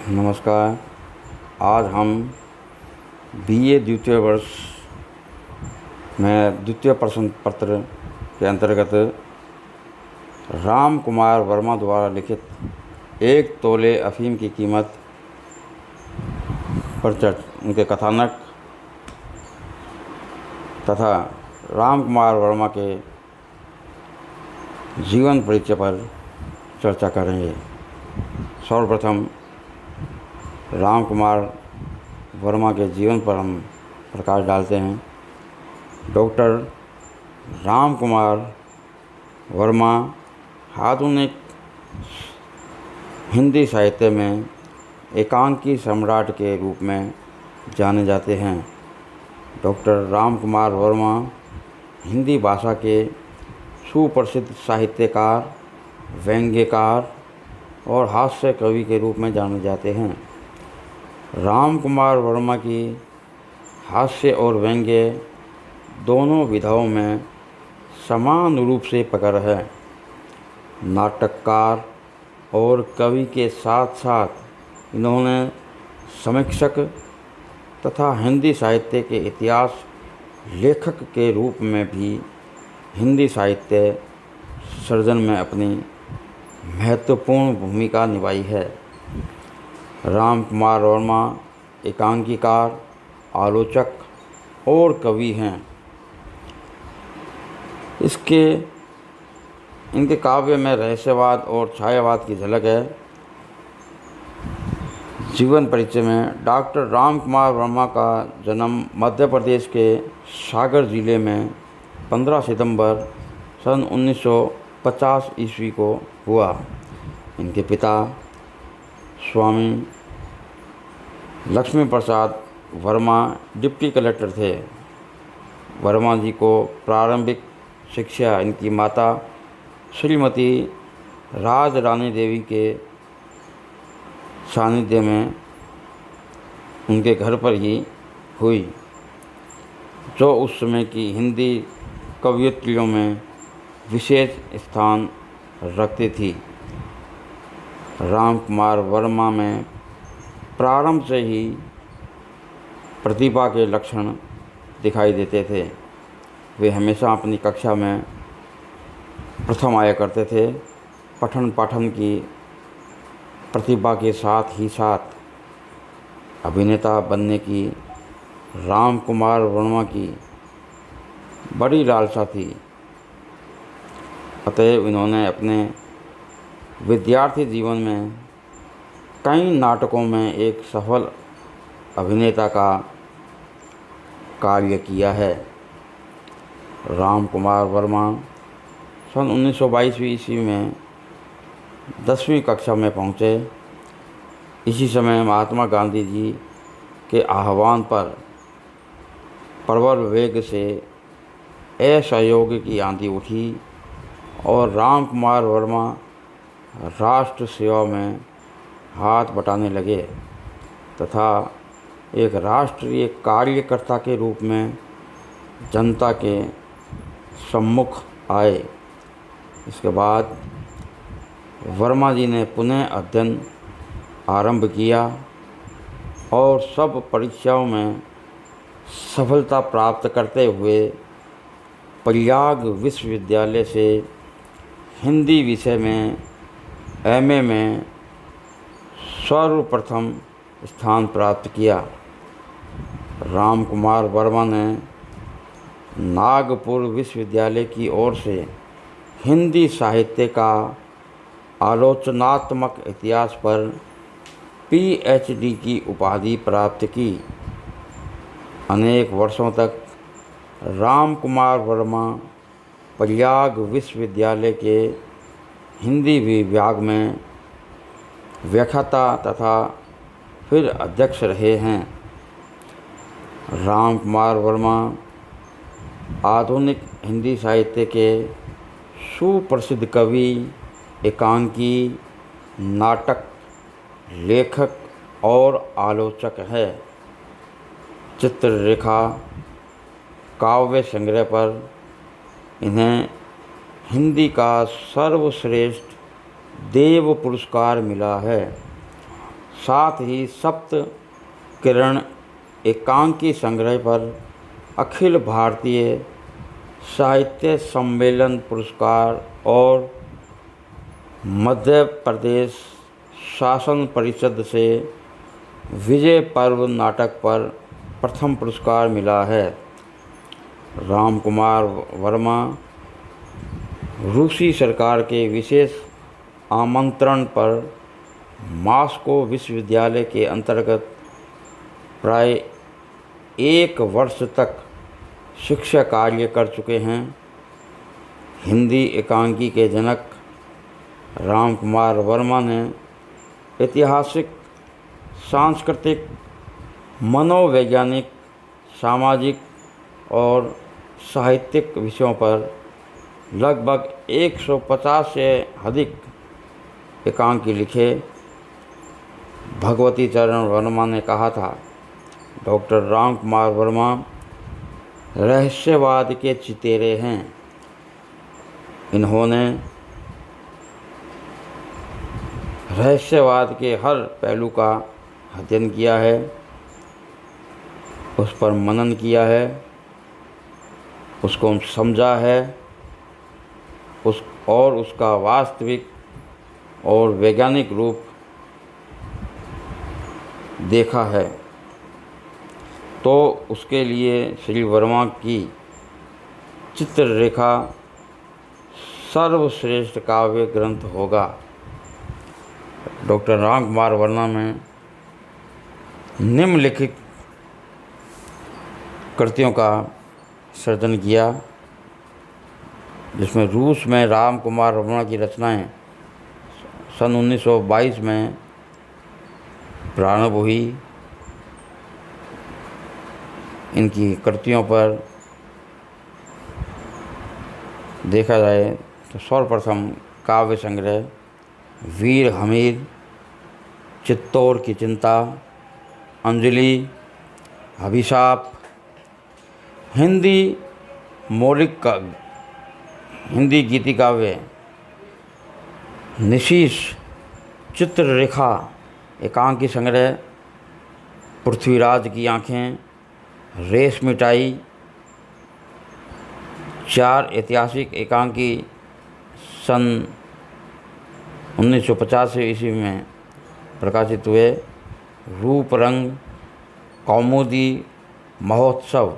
नमस्कार। आज हम बीए द्वितीय वर्ष में द्वितीय प्रश्न पत्र के अंतर्गत राम कुमार वर्मा द्वारा लिखित एक तोले अफीम की कीमत पर उनके कथानक तथा राम कुमार वर्मा के जीवन परिचय पर चर्चा करेंगे। सर्वप्रथम राम कुमार वर्मा के जीवन पर हम प्रकाश डालते हैं। डॉक्टर राम कुमार वर्मा आधुनिक हिंदी साहित्य में एकांकी सम्राट के रूप में जाने जाते हैं। डॉक्टर राम कुमार वर्मा हिंदी भाषा के सुप्रसिद्ध साहित्यकार, व्यंग्यकार और हास्य कवि के रूप में जाने जाते हैं। राम कुमार वर्मा की हास्य और व्यंग्य दोनों विधाओं में समान रूप से पकड़ है। नाटककार और कवि के साथ साथ इन्होंने समीक्षक तथा हिंदी साहित्य के इतिहास लेखक के रूप में भी हिंदी साहित्य सृजन में अपनी महत्वपूर्ण भूमिका निभाई है। राम कुमार वर्मा एकांकीकार, आलोचक और कवि हैं। इनके काव्य में रहस्यवाद और छायावाद की झलक है। जीवन परिचय में डॉक्टर राम कुमार वर्मा का जन्म मध्य प्रदेश के सागर जिले में 15 सितंबर सन 1950 ईस्वी को हुआ। इनके पिता स्वामी लक्ष्मी प्रसाद वर्मा डिप्टी कलेक्टर थे। वर्मा जी को प्रारंभिक शिक्षा इनकी माता श्रीमती राज रानी देवी के सानिध्य में उनके घर पर ही हुई, जो उस समय की हिंदी कवयित्रियों में विशेष स्थान रखती थी। राम कुमार वर्मा में प्रारंभ से ही प्रतिभा के लक्षण दिखाई देते थे। वे हमेशा अपनी कक्षा में प्रथम आया करते थे। पठन पाठन की प्रतिभा के साथ ही साथ अभिनेता बनने की राम कुमार वर्मा की बड़ी लालसा थी। अतएव इन्होंने अपने विद्यार्थी जीवन में कई नाटकों में एक सफल अभिनेता का कार्य किया है। राम कुमार वर्मा सन 1922 ईस्वी में 10वीं कक्षा में पहुँचे। इसी समय महात्मा गांधी जी के आह्वान पर प्रबल वेग से असहयोग की आंधी उठी और राम कुमार वर्मा राष्ट्र सेवा में हाथ बटाने लगे तथा एक राष्ट्रीय कार्यकर्ता के रूप में जनता के सम्मुख आए। इसके बाद वर्मा जी ने पुनः अध्ययन आरंभ किया और सब परीक्षाओं में सफलता प्राप्त करते हुए प्रयाग विश्वविद्यालय से हिंदी विषय में एमए में सर्वप्रथम स्थान प्राप्त किया। राम कुमार वर्मा ने नागपुर विश्वविद्यालय की ओर से हिंदी साहित्य का आलोचनात्मक इतिहास पर पीएचडी की उपाधि प्राप्त की। अनेक वर्षों तक राम कुमार वर्मा प्रयाग विश्वविद्यालय के हिंदी विभाग में व्याख्याता तथा फिर अध्यक्ष रहे हैं। राम कुमार वर्मा आधुनिक हिंदी साहित्य के सुप्रसिद्ध कवि, एकांकी, नाटक लेखक और आलोचक है। चित्ररेखा काव्य संग्रह पर इन्हें हिंदी का सर्वश्रेष्ठ देव पुरस्कार मिला है। साथ ही सप्त किरण एकांकी संग्रह पर अखिल भारतीय साहित्य सम्मेलन पुरस्कार और मध्य प्रदेश शासन परिषद से विजय पर्व नाटक पर प्रथम पुरस्कार मिला है। राम कुमार वर्मा रूसी सरकार के विशेष आमंत्रण पर मॉस्को विश्वविद्यालय के अंतर्गत प्राय 1 वर्ष तक शिक्षा कार्य कर चुके हैं। हिंदी एकांकी के जनक राम कुमार वर्मा ने ऐतिहासिक, सांस्कृतिक, मनोवैज्ञानिक, सामाजिक और साहित्यिक विषयों पर लगभग 150 से अधिक एकांकी लिखे। भगवती चरण वर्मा ने कहा था, डॉक्टर राम कुमार वर्मा रहस्यवाद के चितेरे हैं। इन्होंने रहस्यवाद के हर पहलू का अध्ययन किया है, उस पर मनन किया है, उसको समझा है, उसका वास्तविक और वैज्ञानिक रूप देखा है। तो उसके लिए श्री वर्मा की चित्ररेखा सर्वश्रेष्ठ काव्य ग्रंथ होगा। डॉक्टर राम कुमार वर्मा में निम्नलिखित कृतियों का सृजन किया, जिसमें रूस में राम कुमार वर्मा की रचनाएं सन 1922 में प्रारंभ हुई। इनकी कृतियों पर देखा जाए तो सर्वप्रथम काव्य संग्रह वीर हमीर, चित्तौर की चिंता, अंजलि, अभिशाप, हिंदी मौलिक हिंदी गीति काव्य, निशीश, चित्ररेखा, एकांकी संग्रह, पृथ्वीराज की आँखें, रेस मिटाई, 4 ऐतिहासिक एकांकी सन 1950 ईस्वी में प्रकाशित हुए। रूप रंग, कौमुदी, महोत्सव,